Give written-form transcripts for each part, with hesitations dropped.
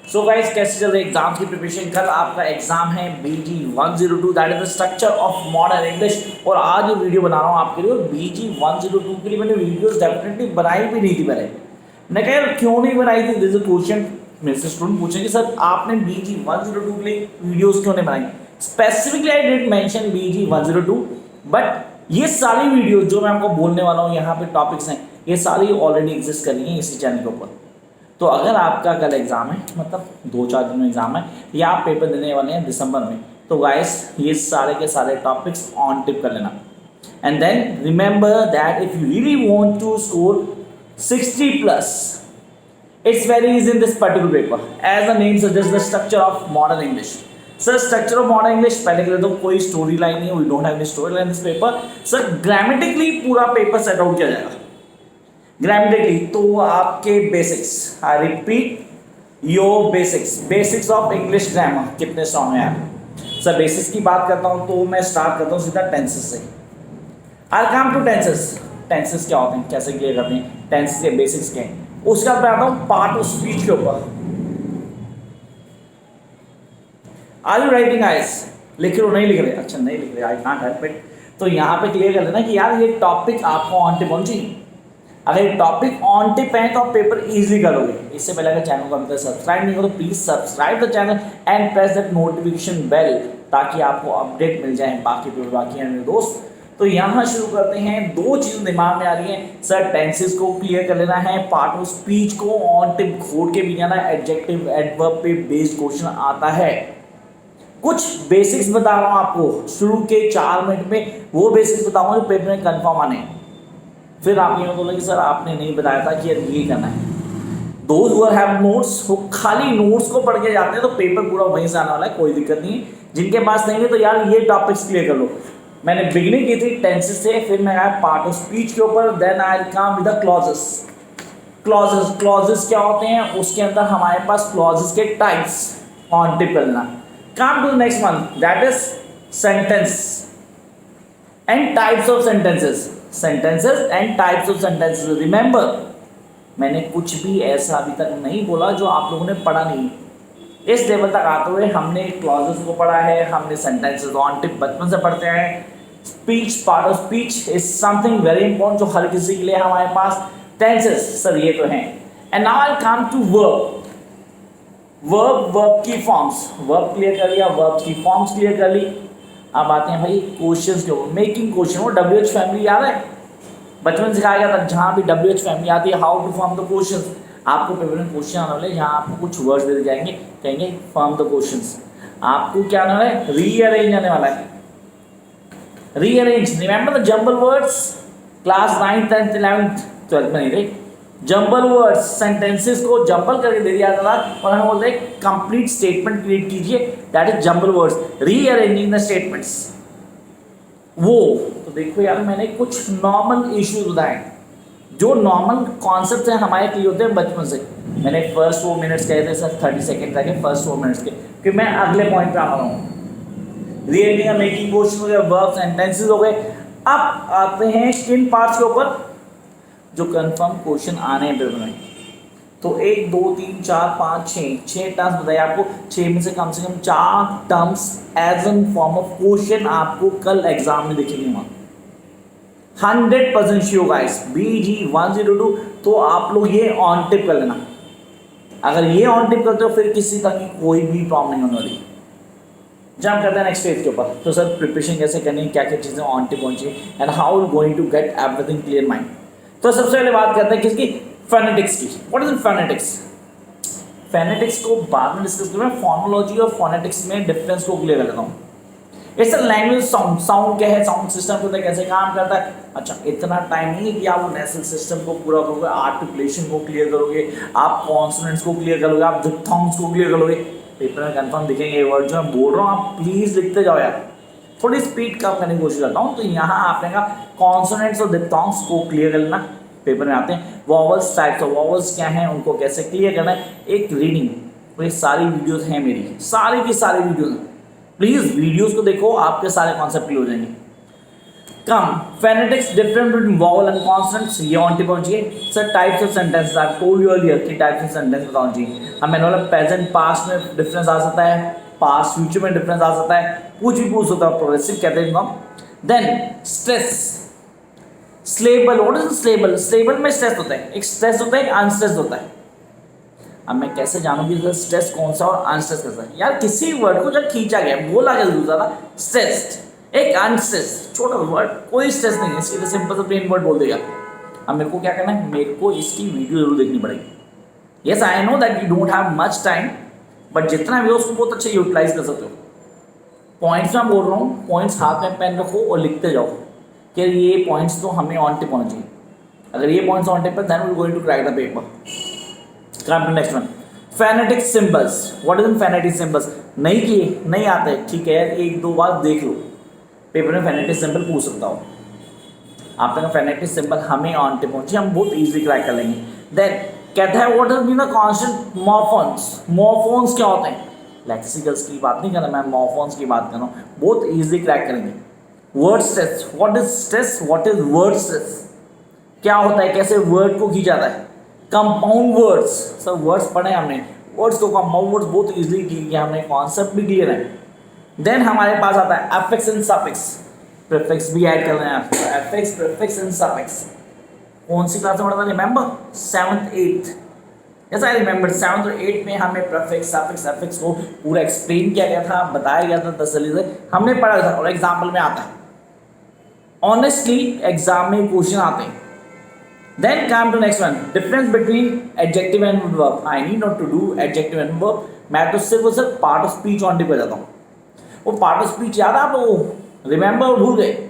So guys, कैसे चल रही है एग्जाम की प्रिपरेशन। कल आपका एग्जाम है BG 102, that is the structure of modern English. और आज ये वीडियो बना रहा हूँ आपके लिए। BG 102 के लिए मैंने वीडियोस डेफिनेटली बनाई भी नहीं थी पहले। मैं कह रहा क्यों नहीं बनाई थी, दिस इज क्वेश्चन मेरे से स्टूडेंट पूछेंगे सर आपने BG 102 के लिए वीडियोस क्यों नहीं बनाई। Specifically I did mention BG 102, but ये सारी वीडियो जो मैं आपको बोलने वाला हूँ यहाँ पे टॉपिक्स हैं, ये सारी ऑलरेडी एग्जिस्ट कर रही हैं इसी चैनल के ऊपर। तो अगर आपका कल एग्जाम है, मतलब 2-4 दिन में एग्जाम है, या आप पेपर देने वाले हैं दिसंबर में, तो गाइस ये सारे के सारे टॉपिक्स ऑन टिप कर लेना। And then remember that if you really want to score 60 plus, it's very easy in this particular paper. As the name suggest the structure of modern English. Sir structure of modern English पहले के लिए तो कोई story line नहीं है, we don't have any story line in this paper. Sir grammatically पूरा paper set out किया जाएगा। ग्रामेटिकली तो आपके basics, I repeat your basics of English grammar कितने स्ट्रॉन्ग है आप। सर बेसिक्स की बात करता हूँ तो मैं स्टार्ट करता हूँ सीधा टेंसेस से। आई कम टू टेंसेस क्या होते हैं, कैसे क्लियर करते हैं, टेंसेस के बेसिक्स क्या हैं। उसके बाद मैं आता हूँ पार्ट ऑफ स्पीच के ऊपर। Are you writing guys? लिख रहे हो नहीं लिख रहे? अच्छा नहीं लिख रहे, आई कांट हेल्प इट। तो यहाँ पे क्लियर कर लेना कि यार ये टॉपिक आपको ऑन टिप होना चाहिए। अगर टॉपिक ऑन टिप है तो आप पेपर इजीली करोगे। इससे पहले अगर चैनल को अभी तक सब्सक्राइब नहीं हो तो please subscribe the channel and press that notification bell, ताकि आपको अपडेट मिल जाए बाकी पेपर बाकी हैं मेरे दोस्त। तो यहाँ शुरू करते हैं। 2 चीज़ दिमाग में आ रही हैं सर, टेंसेस को क्लियर कर लेना है, पार्ट ऑफ स्पीच को ऑन टिप खोल के भी जाना, एडजेक्टिव एडवर्ब पे बेस्ड क्वेश्चन आता है। कुछ बेसिक्स बता रहा हूँ आपको शुरू के 4 मिनट में, वो बेसिक्स बताऊंगा जो पेपर में कंफर्म आने। फिर आप ये बोलोगे सर आपने नहीं बताया था कि ये करना है। दोज हु हैव नोट्स, वो खाली नोट्स को पढ़ के जाते हैं तो पेपर पूरा वहीं से आने वाला है, कोई दिक्कत नहीं है। जिनके पास नहीं है तो यार ये टॉपिक्स क्लियर कर लो। मैंने बिगिनिंग की थी टेंसेस से, फिर मैं आया पार्ट ऑफ स्पीच के ऊपर, then I come with the clauses. Clauses क्या होते हैं, उसके अंदर हमारे पास क्लॉजेस के टाइप्स ऑन टिप करना। Come to next one, that is sentence and types of sentences and types of sentences। Remember, मैंने कुछ भी ऐसा अभी तक नहीं बोला जो आप लोगों ने पढ़ा नहीं। इस लेवल तक आते हुए हमने क्लॉजेस को पढ़ा है, हमने सेंटेंसेस ऑन टिप बचपन से पढ़ते हैं। Speech, part of speech is something very important जो हर किसी के लिए हमारे पास। टेंसेस सर ये तो हैं। And now I come to verb की फॉर्म्स। वर्ब क्लियर कर लिया, वर्ब की फॉर्म्स क्लियर कर ली। अब आते हैं भाई क्वेश्चंस के ऊपर। मेकिंग क्वेश्चन, वो WH फैमिली याद है, बचपन सिखाया गया था। जहाँ भी WH फैमिली आती है, how to form the questions. आपको पेपर में क्वेश्चन आने वाले, जहाँ आपको कुछ वर्ड्स दे जाएंगे, कहेंगे फॉर्म द क्वेश्चंस। आपको क्या आने वाला है, रीअरेंज आने वाला है। Rearrange, remember the jumble words, class 9th 10th 11th 12th में नहीं थे। जंबल वर्ड्स, सेंटेंसेस को जंबल करके दे दिया था और हमें बोलते हैं कंप्लीट स्टेटमेंट क्रिएट कीजिए, that is jumble words, rearranging the statements. वो तो देखो यार, मैंने कुछ नॉर्मल इश्यूज बताए जो नॉर्मल कॉन्सेप्ट हैं हमारे क्लियर होते हैं बचपन से। मैंने फर्स्ट 4 मिनट्स कहे थे सर, 30 सेकेंड तक है फर्स्ट 4 मिनट्स के, क्योंकि मैं अगले पॉइंट पे आ रहा हूँ। रीअरेंजिंग, मेकिंग क्वेश्चन हो गए, वर्ब, सेंटेंसेस हो गए। अब आते हैं किन पार्ट्स के ऊपर जो कंफर्म क्वेश्चन आने हैं पेपर में। तो 1 2 3 4 5 6 टर्म्स बताइए आपको। 6 में से कम 4 terms as an form of question आपको कल एग्जाम में दिखेंगे वहाँ। 100% श्योर गाइस, BG 102। तो आप लोग ये ऑन टिप कर लेना। अगर ये ऑन टिप करते हो फिर किसी तरह की कोई भी प्रॉब्लम नहीं होने वाली। जंप करते हैं नेक्स्ट पेज के ऊपर। तो सर प्रिपरेशन कैसे करनी है, क्या क्या चीज़ें ऑन टिप होनी चाहिए, and how you going to get everything clear mind. तो सबसे पहले बात करते हैं किसकी, फोनेटिक्स की। What is phonetics? फोनेटिक्स को बाद में डिस्कस करूंगा। फोनोलॉजी और फोनेटिक्स में डिफरेंस को क्लियर कर लेता हूँ। It's a language sound. Sound क्या है, साउंड सिस्टम के अंदर कैसे काम करता है। अच्छा, इतना टाइम नहीं है कि आप वो नेशनल सिस्टम को पूरा करोगे, आर्टिकुलेशन को क्लियर करोगे, आप कॉन्सोनेंट्स को क्लियर करोगे, आप डिप्थोंग्स को क्लियर करोगे। पेपर में कंफर्म दिखेंगे वर्ड जो मैं बोल रहा हूँ, आप प्लीज लिखते जाओ यार। थोड़ी स्पीड कम करने की कोशिश करता हूँ। तो यहाँ आपने कहा कॉन्सोनेंट्स और डिप्थोंग्स को क्लियर कर लेना। पेपर में आते हैं वॉवल्स, टाइप्स ऑफ वॉवल्स क्या हैं, उनको कैसे क्लियर करना है, एक रीडिंग। तो ये सारी वीडियोस हैं मेरी, सारी की सारी वीडियोस। प्लीज वीडियोस को देखो, आपके सारे कॉन्सेप्ट क्लियर हो जाएंगे। Come phonetics, different between vowel and consonants, ये ऑन टिप होना चाहिए। Sir types of sentences, I told you earlier कि टाइप्स ऑफ सेंटेंस बताओ चाहिए। हमें बोला प्रेजेंट पास्ट में डिफरेंस आ सकता है, पास्ट फ्यूचर में डिफरेंस आ सकता है, कुछ भी पूछ सकता है, प्रोग्रेसिव कहते हैं इनको। Then stress, syllable, what is syllable? Syllable में स्ट्रेस होता है, एक स्ट्रेस होता है, एक अनस्ट्रेस होता है। अब मैं कैसे जानूंगी स्ट्रेस कौन सा और अनस्ट्रेस कैसा है? यार किसी वर्ड को जब खींचा गया, बोला गया जरूर ज़्यादा स्ट्रेस्ड, एक अनस्ट्रेस, छोटा वर्ड, कोई स्ट्रेस नहीं है, इसके लिए सिंपल सा प्लेन वर्ड बोल देगा। अब मेरे को क्या करना है, मेरे को इसकी वीडियो जरूर देखनी पड़ेगी। Yes I know that you don't have much time, but जितना भी हो उसको बहुत अच्छे यूटिलाइज कर सकते हो। पॉइंट्स में बोल रहा हूँ, पॉइंट्स हाथ में पेन रखो और लिखते जाओ कि ये पॉइंट्स तो हमें ऑन टिप होना चाहिए। अगर ये पॉइंट्स ऑन टिप है then we going to crack the paper. Come to next one, phonetic symbols. What is phonetic symbols? नहीं किए, नहीं आते, ठीक है, एक दो बार देख लो, पेपर में फेनेटिक सिंबल पूछ सकता हूँ। आपका फेनेटिक सिंबल हमें ऑन टिप होना चाहिए, हम बहुत इजीली क्रैक कर लेंगे। देन कहता है what is been the constant morphemes. Morphemes क्या होते हैं? लेक्सिकल्स की बात नहीं कर रहा मैं, मॉर्फोन्स की बात कर रहा हूँ, बहुत इजीली क्रैक करेंगे। Word stress, what is stress, what is word stress? क्या होता है, कैसे वर्ड को खींचा जाता है? कंपाउंड वर्ड्स, सर वर्ड्स पढ़े हमने, वर्ड्स को कंपाउंड वर्ड्स बहुत इजीली किया हमने, कॉन्सेप्ट भी क्लियर है। देन हमारे पास आता है अफिक्स एंड सफिक्स, प्रीफिक्स भी ऐड कर रहे हैं आप, अफिक्स, प्रीफिक्स एंड सफिक्स। कौन सी क्लास में पढ़ा था, remember? 7th 8th। Yes I remember 7th और 8th में हमें प्रीफिक्स, सफिक्स, अफिक्स को पूरा एक्सप्लेन किया गया था, बताया गया था तसल्ली से, हमने पढ़ा था और एग्जाम्पल में आता है। ऑनेस्टली एग्जाम में क्वेश्चन आते हैं। Then come to next one, difference between adjective and verb. I need not to do adjective and verb. मैं तो सिर्फ part of speech on tip कर जाता हूँ। वो पार्ट ऑफ स्पीच याद आप वो रिमेंबर भूल गए?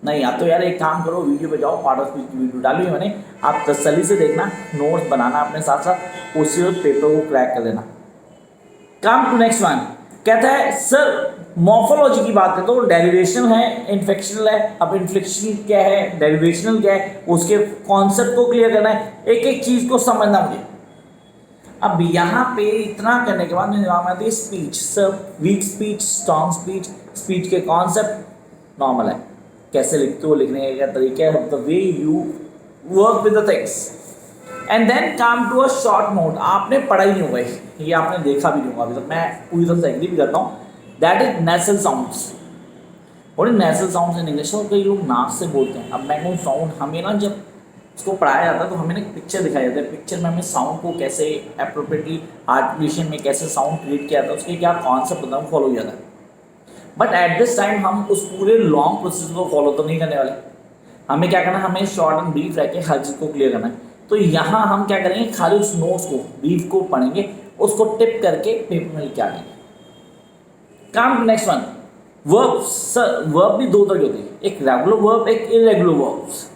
नहीं याद तो यार एक काम करो, वीडियो पे जाओ, पार्ट ऑफ स्पीच की वीडियो डाली मैंने, आप तसल्ली से देखना, नोट्स बनाना अपने साथ साथ, उसी वक्त पेपर को क्रैक कर लेना। कम टू नेक्स्ट वन, कहता है सर मॉर्फोलॉजी की बात करें तो डेरिवेशनल है, इन्फेक्शनल है। अब इन्फ्लेक्शन क्या है, डेरिवेशनल क्या है, उसके कॉन्सेप्ट को क्लियर करना है, एक एक चीज़ को समझना मुझे। अब यहाँ पे इतना करने के बाद मेरे दिमाग में आती है speech. Sir weak speech, strong speech, speech के कॉन्सेप्ट नॉर्मल है, कैसे लिखते हो, लिखने का तरीका है, the way you work with the things. And then come to a short note. आपने पढ़ा ही नहीं होगा, ये आपने देखा भी नहीं होगा अभी तक, मैं पूरी तरह से एग्री भी करता हूँ। That is nasal sounds. और नेसल साउंड्स इन इंग्लिश, और कई लोग नाक से बोलते हैं। अब मैं कहूँ साउंड, हमें ना जब इसको पढ़ाया जाता है तो हमें ना पिक्चर दिखाया जाता है, पिक्चर में हमें साउंड को कैसे अप्रोप्रिएटली आर्टिकुलेशन में कैसे साउंड क्रिएट किया जाता है, उसके क्या कॉन्सेप्ट होता है वो फॉलो किया जाता है। बट एट दिस टाइम हम उस पूरे लॉन्ग प्रोसेस को फॉलो तो नहीं करने वाले, हमें क्या करना है, हमें शॉर्ट एंड ब्रीफ रह के हर चीज़ को क्लियर करना है। तो यहाँ हम क्या करेंगे, खाली उस नोट्स को, ब्रीफ को पढ़ेंगे, उसको टिप करके पेपर में लिख के आएंगे। काम next one, verbs. Sir verb भी दो तरह की होती है, एक रेगुलर वर्ब, एक irregular verbs.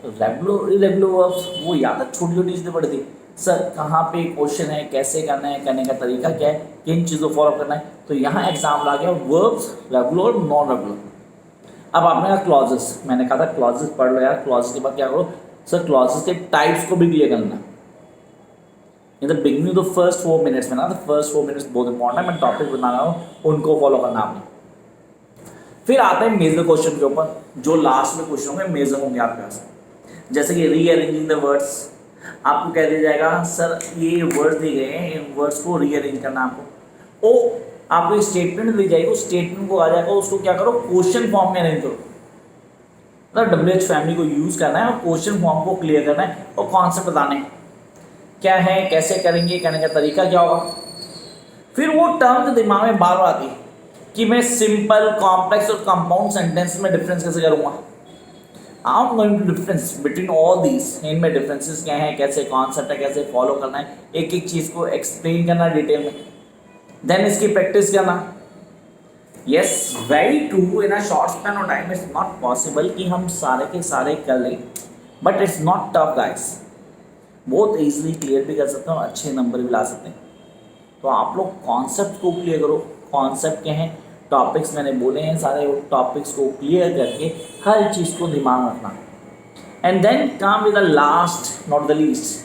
Regular irregular verbs वो याद है, छोटी छोटी चीज़ें पढ़ी थी। सर कहाँ पे क्वेश्चन है, कैसे करना है, करने का तरीका क्या है, किन चीज़ों को फॉलो करना है। तो यहाँ एग्जाम्पल आ गया वर्ब्स, रेगुलर और नॉन रेगुलर। अब आपने कहा क्लॉजेस, मैंने कहा था क्लॉजेस पढ़ लो यार, क्लॉजेस के बाद क्या करो सर, क्लॉजेस के टाइप्स को भी क्लियर करना। In the beginning the first 4 minutes में ना, द फर्स्ट 4 मिनट्स बहुत इंपॉर्टेंट है, मैं टॉपिक बता रहा हूँ, उनको फॉलो करना आपने। फिर आते हैं मेजर क्वेश्चन के ऊपर, जो लास्ट में क्वेश्चन होंगे मेजर होंगे आपके पास। जैसे कि रीअरेंजिंग द वर्ड्स, आपको कह दिया जाएगा सर ये वर्ड्स दिए गए हैं, इन वर्ड्स को रीअरेंज करना आपको। ओ आपको स्टेटमेंट दी जाएगी, उस स्टेटमेंट को आ जाएगा, उसको क्या करो क्वेश्चन फॉर्म में अरेंज करो। मतलब WH फैमिली को यूज़ करना है और क्वेश्चन फॉर्म को क्लियर करना है और कॉन्सेप्ट बताने क्या है, कैसे करेंगे, करने का तरीका क्या होगा। फिर वो टर्म दिमाग में बार बार आती है कि मैं सिंपल, कॉम्प्लेक्स और कंपाउंड सेंटेंस में डिफरेंस कैसे करूँगा। I am going to difference between all these, इनमें डिफरेंसेस क्या है, कैसे कॉन्सेप्ट है, कैसे फॉलो करना है, एक एक चीज़ को एक्सप्लेन करना डिटेल में, देन इसकी प्रैक्टिस करना। Yes very true, in a short span of time it's not possible कि हम सारे के सारे कर लें, but it's not tough guys, बहुत ईजिली क्लियर भी कर सकते हैं और अच्छे नंबर भी ला सकते हैं। तो आप लोग कॉन्सेप्ट को क्लियर करो। कॉन्सेप्ट क्या है, टॉपिक्स मैंने बोले हैं सारे, टॉपिक्स को क्लियर करके हर चीज़ को दिमाग में रखना। And then come with the last not the least,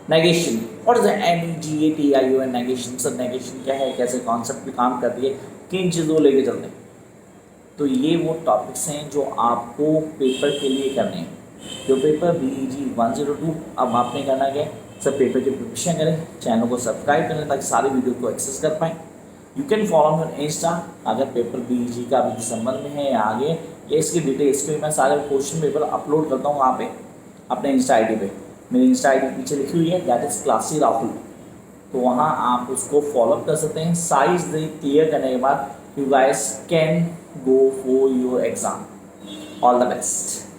negation. What is NEGATION, negation. Sir negation क्या है, कैसे कॉन्सेप्ट भी काम करती है, किन चीज़ों को लेके चलते हैं। तो ये वो टॉपिक्स हैं जो आपको पेपर के लिए करने हैं, जो पेपर BEG 102। अब आपने करना क्या है, सब पेपर की प्रिपरेशन करें, चैनल को सब्सक्राइब करें ताकि सारे वीडियो को एक्सेस कर पाएँ। You can follow me on Insta, अगर पेपर बीजी का अभी दिसंबर में है या आगे या इसकी डिटेल्स के मैं सारे क्वेश्चन पेपर अपलोड करता हूँ वहाँ पे अपने इंस्टा आईडी पे। मेरी इंस्टा आईडी पीछे लिखी हुई है, दैट इज़ क्लासी राहुल, तो वहाँ आप उसको फॉलोअप कर सकते हैं। साइज क्लियर करने के बाद you guys can go for your exam. All the best.